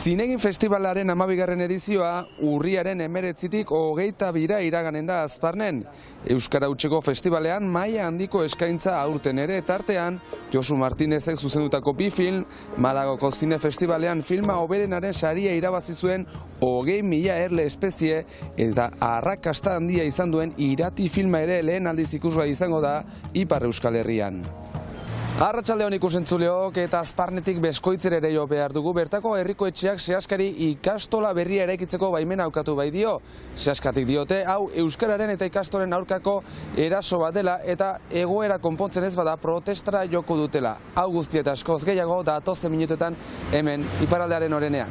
Zinegin Festivalaren 12. edizioa urriaren 19-tik 22 iraganen da Azparnen. Euskara Hutseko Festivalean maila handiko eskaintza aurten ere, tartean Josu Martinezek zuzendutako bi film, Malagoko Zine Festivalean filma hoberenaren saria irabazi zuen 20.000 erle espezie eta arrakasta handia izan duen Irati filma ere lehen aldiz ikusgai izango da Ipar Euskal Herrian. Arratsaldeon ikusentzuleok eta Azparnetik Beskoitzera ere jo behar dugu. Bertako herriko etxeak Seaskari ikastola berria eraikitzeko baimena aukatu bai dio. Seaskatik diote, hau euskararen eta ikastolen aurkako eraso bat dela eta egoera konpontzen ez bada protestara joko dutela. Hau guztia eta askoz gehiago datozen minutetan hemen iparraldearen orenean.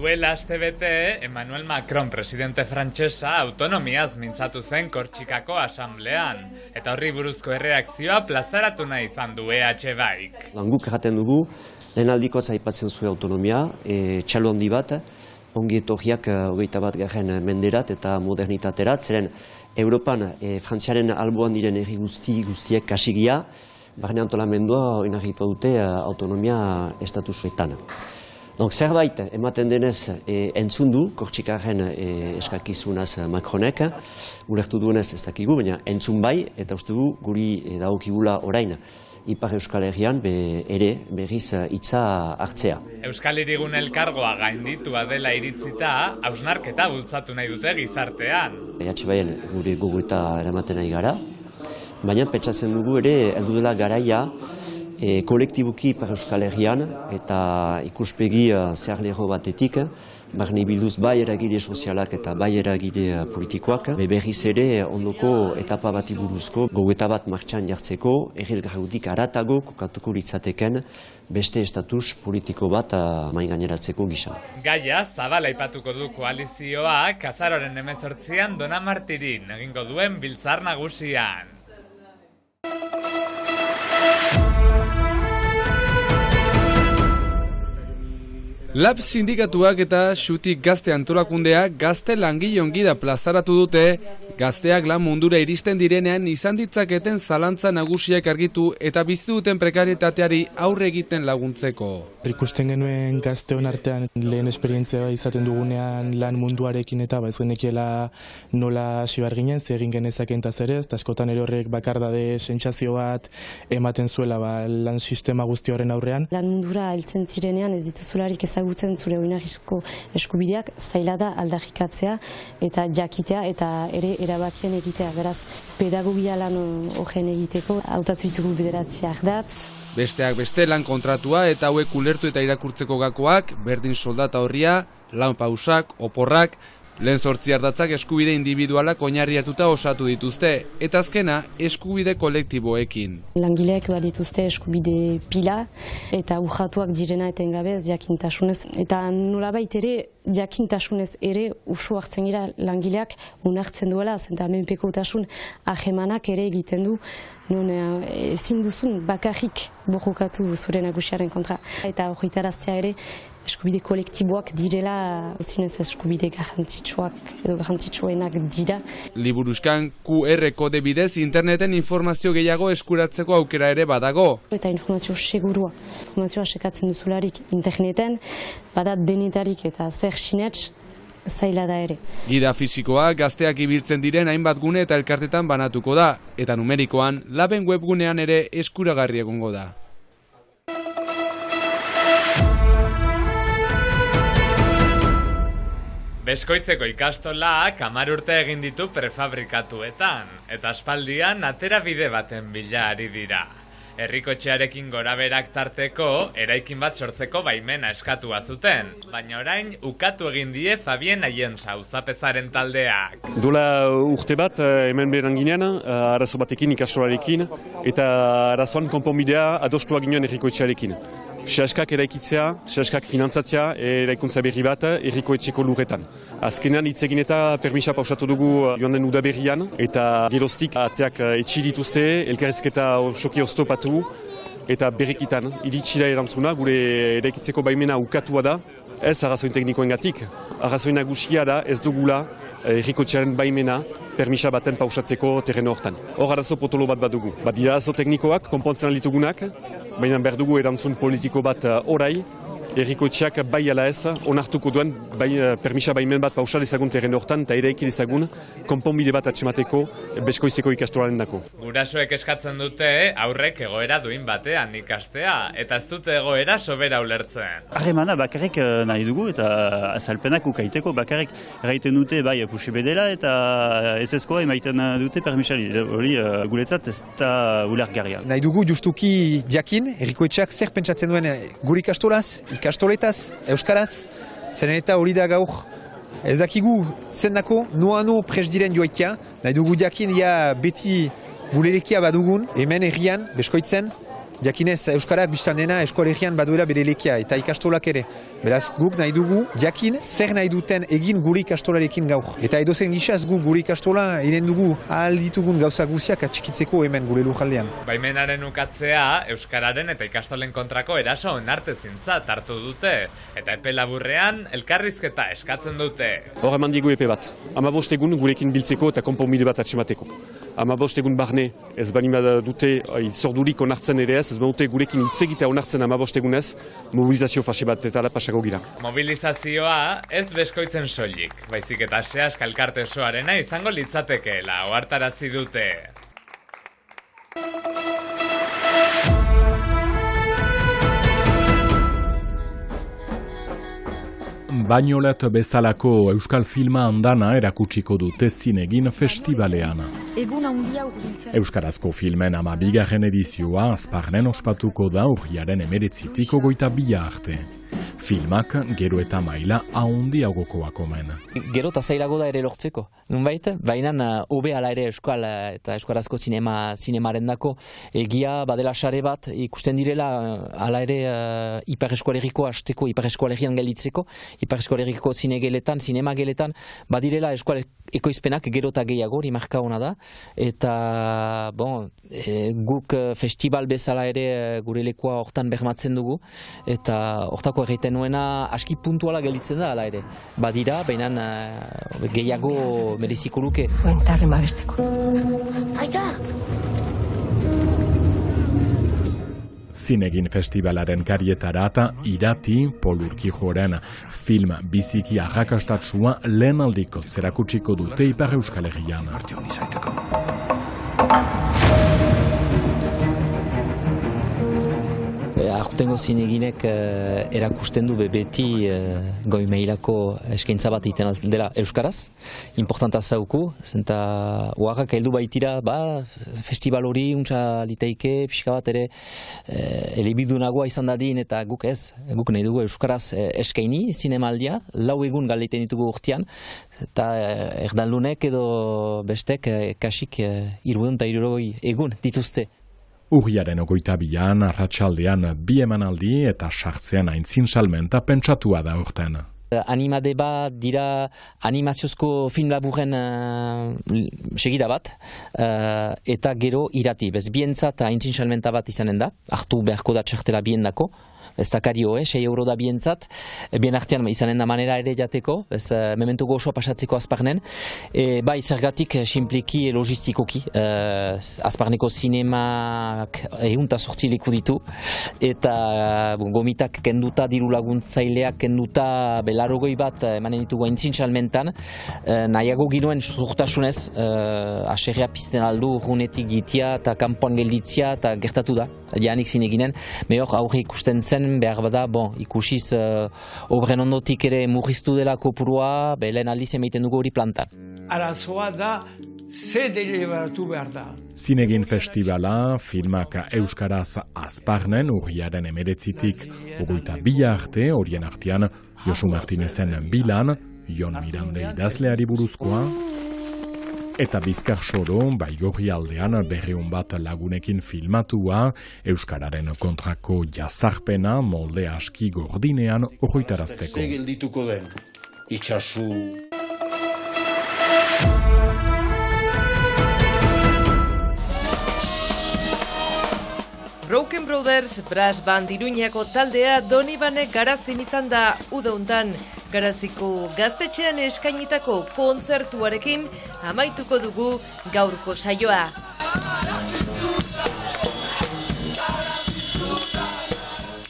Duela astebete, Emmanuel Macron, presidente frantsesa, autonomiaz mintzatu zen Kortxikako asamblean. Eta horri buruzko erreakzioa plazaratu nahi izan du EH Baik. Guk erraten dugu, lehen aldiko aipatzen zuen autonomia, txalo handi bat, ongi etorriak 21. menderat eta modernitaterat, zeren Europan Frantziaren alboan diren herri guztiek kasigia, barne antolamendua oinarritu dute autonomia estatusuetan. Zerbait ematen denez entzun du, Kortxikaren eskakizunaz Macronek, ulertu duenez ez dakigu, baina entzun bai, eta uste du guri dagokigula orain Ipar Euskal Herrian ere berriz hitza hartzea. Euskal Hirigun elkargoa gainditua dela iritzita, hausnarketa bultzatu nahi dute gizartean. EH Baien gure gogoeta eramaten nahi gara, baina pentsatzen dugu ere heldu dela garaia kolektibuki Ipar Euskal Herrian eta ikuspegi zeharlero batetik, barne bilduz bai eragile sozialak eta bai eragile politikoak, berriz ere ondoko etapa bati buruzko gogoeta bat martxan jartzeko, errelgarrutik aratago kokatuko litzateken beste estatus politiko bat maingaineratzeko gisa. Gaia zabala aipatuko du koalizioak azaroaren 18an Donamartirin egingo duen biltzar nagusian. Lab sindikatuak eta Xutik Gazte antolakundeak gazte langile ongida plazaratu dute, gazteak lan mundura iristen direnean izan ditzaketen zalantza nagusiak argitu eta bizi duten prekarietateari aurre egiten laguntzeko. Ikusten genuen gazteon artean lehen esperientzia izaten dugunean lan munduarekin eta ez genekiela nola hasi behar ginen, zer egin genezaken eta zer ez, eta askotan ere horrek bakardade sentsazio bat ematen zuela lan sistema guzti horren aurrean. Lan mundura heltzen zirenean ez dituzularik ezagutzen zure oinarrizko eskubideak, zaila da aldarrikatzea eta jakitea eta ere erabakien egitea. Beraz, pedagogia lan horren egiteko hautatu ditugu 9 ardatz. Besteak beste lan kontratua eta hauek ulertu eta irakurtzeko gakoak, berdin soldata horria, lan pausak, oporrak, lehen 8 ardatzak eskubide individualak oinarri hartuta osatu dituzte, eta azkena eskubide kolektiboekin. Langileek badituzte eskubide pila eta urratuak direna etengabe ez jakintasunez. Eta nolabait ere jakintasunez ere usu hartzen gira langileak unartzen duela, eta menpekotasun ahemanak ere egiten du, non ezin duzun bakarrik borrokatu zure nagusiaren kontra. Eta horretaraztea ere eskubide kolektiboak direla, zinez eskubide garrantzitsuak edo garrantzitsuenak dira. Liburuzkan QR kode bidez interneten informazio gehiago eskuratzeko aukera ere badago. Eta informazio segurua. Informazioa sekatzen duzularik interneten, badat denetarik eta zer sinets, zaila da ere. Gida fisikoa gazteak ibiltzen diren hainbat gune eta elkartetan banatuko da, eta numerikoan Laben webgunean ere eskuragarri egongo da. Beskoitzeko ikastolak 10 urte egin ditu prefabrikatuetan, eta aspaldian aterabide baten bila ari dira. Herrikotxearekin goraberak tarteko, eraikin bat sortzeko baimena eskatua zuten, baina orain ukatu egin die Fabien Aiensa auzapezaren taldeak. Duela urte bat, hemen beran ginean, arazo batekin ikastolarekin, eta arazoan konponbidea adostua ginen herrikotxearekin. Seaskak eraikitzea, seaskak finantzatzea, eraikuntza berri bat herriko etxeko lurretan. Azkenean hitz egin eta permisa pausatu dugu joan den udaberrian, eta geroztik ateak etxi dituzte, elkarrizketa osoki oztopatu, eta berrikitan iritsi da erantzuna, gure eraikitzeko baimena ukatua da, ez arrazoi teknikoengatik. Arrazoi nagusia da ez dugula herrikotxearen baimena permisa baten pausatzeko terreno hortan. Hor arazo potolo bat badugu. Badira arazo teknikoak, konpontzen alitugunak, baina behar dugu erantzun politiko bat orai, herrikotxeak bai ala ez, onartuko duen permisa baimen bat pausal ezagun terreno hortan, eta eraiki dezagun konponbide bat atxemateko Beskoizeko ikastolaren dako. Gurasoek eskatzen dute aurrek egoera duin batean ikastea, eta ez dute egoera sobera ulertzen. Harremana bakarrik nahi dugu eta azalpenak ukaiteko bakarrik erraiten dute bai puxe bedela eta ez ezkoa emaiten dute permisari. Hori guretzat ez da ulergarria. Nahi dugu justuki jakin, herrikoetxeak zer pentsatzen duen gure ikastolaz, ikastoletaz, euskaraz, zeren eta hori da gaur. Ez dakigu zendako noano pres diren joaitia, nahi dugu jakin beti gure badugun, hemen herrian, Beskoitzen, jakinez euskarak biztan dena eskolegian baduela bere lekia eta ikastolak ere. Beraz guk nahi dugu jakin zer nahi duten egin gure ikastolarekin gaur. Eta edozen gizaz guk gure ikastola inen dugu ahal ditugun gauza guziak atxikitzeko hemen gure lujaldean. Baimenaren ukatzea euskararen eta ikastolen kontrako eraso onartezintzat hartu dute eta epe laburrean elkarrizketa eskatzen dute. Hor eman digu epe bat. 15 egun gurekin biltzeko eta konponbide bat atxemateko. 15 egun barne ez banima dute zordurik onartzen ere ez baute gurekin hitzegita onartzen 15 egunez, mobilizazio fase bat eta pasako gira. Mobilizazioa ez Beskoitzen soilik, baizik eta Seask elkarte osoarena izango litzatekeela ohartarazi dute. Bainolet bezalako euskal filma andana erakutsiko dute Zinegin festivalean. Euskarazko filmen 12. edizioa Azparnen ospatuko da urriaren 19 hogeita 2 arte. Filmak gero eta maila handiagokoak omen. Gero eta zailago da ere lortzeko. Nunbait, baina hobe ala ere euskal eta euskarazko zinemaren dako egia badela sare bat ikusten direla ala ere Ipar Eskualeriko hasteko, Ipar Eskualerian gelditzeko, Ipar Eskualeriko zinegeletan, zinemageletan badirela eskual ekoizpenak gero eta gehiago, hori marka hona da. Eta guk festival bezala ere gure lekua hortan bermatzen dugu eta hortako egiten nuena aski puntuala gelditzen da ala ere. Badira, baina gehiago mereziko luke. Oentarren babesteko. Aita! Zinegin festivalaren karietara eta Irati Polurkijoren film biziki arrakastatsua lehen aldiko zerakutsiko dute Ipar Euskal Herrian. Aurtengo Zineginek erakusten du beti goi mailako eskaintza bat egiten dela euskaraz, importanta zauku, zenta oaxak heldu baitira, festival hori untsa liteike, pixka bat ere elebidunagoa izan dadin eta guk ez, guk nahi dugu euskaraz eskaini zinemaldia, 4 egun galdeiten ditugu urtean, eta erdaldunek edo bestek kasik 360 egun dituzte. Urriaren 22an, arratsaldean 2 emanaldi eta sartzean aintzin salmenta pentsatua da urten. Animade bat dira animaziozko film laburren segida bat eta gero Irati. Bez bientzat aintzin salmenta bat izanen da, hartu beharko da txartela biendako. Ez da kario, 6 euro da bientzat, bien artean izanen da manera ere jateko, ez memento gozoa pasatzeko Azparnen. Bai, zergatik simpliki logistikoki, Azparneko zinemak 108 leku ditu, eta gomitak kenduta, diru laguntzaileak kenduta, 80 bat emanen ditugu aintzin salmentan, nahiago ginoen zurtasunez, aserrea pizten aldu, runetik gitia eta kanpoan gelditzia, eta gertatu da, janik Zineginen, mehor aurre ikusten zen, behar bada, ikusiz obren ondotik ere murriztu dela kopurua, lehen aldiz emaiten dugu hori plantan. Arazoa da, ze deliberatu behar da. Zinegin festivala, filmak euskaraz Azparnen urriaren 19tik 22 arte, horien artean Josu Martinezen Bilan, Jon Mirande idazleari buruzkoa, eta Bizkar Soro, Baigorri aldean 200 bat lagunekin filmatua, euskararen kontrako jazarpena molde aski gordinean horretarazteko. Ze geldituko den, itxasu... Broken Brothers Brass Band Iruñako taldea Donibane Garazin izan da udauntan. Garaziko gaztetxean eskainitako kontzertuarekin amaituko dugu gaurko saioa.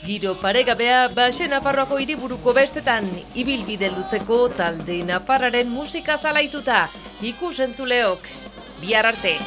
Giro paregabea Baxe Nafarroako hiriburuko bestetan, ibilbide luzeko talde nafarraren musika zalaituta, ikus entzuleok. Bihar arte!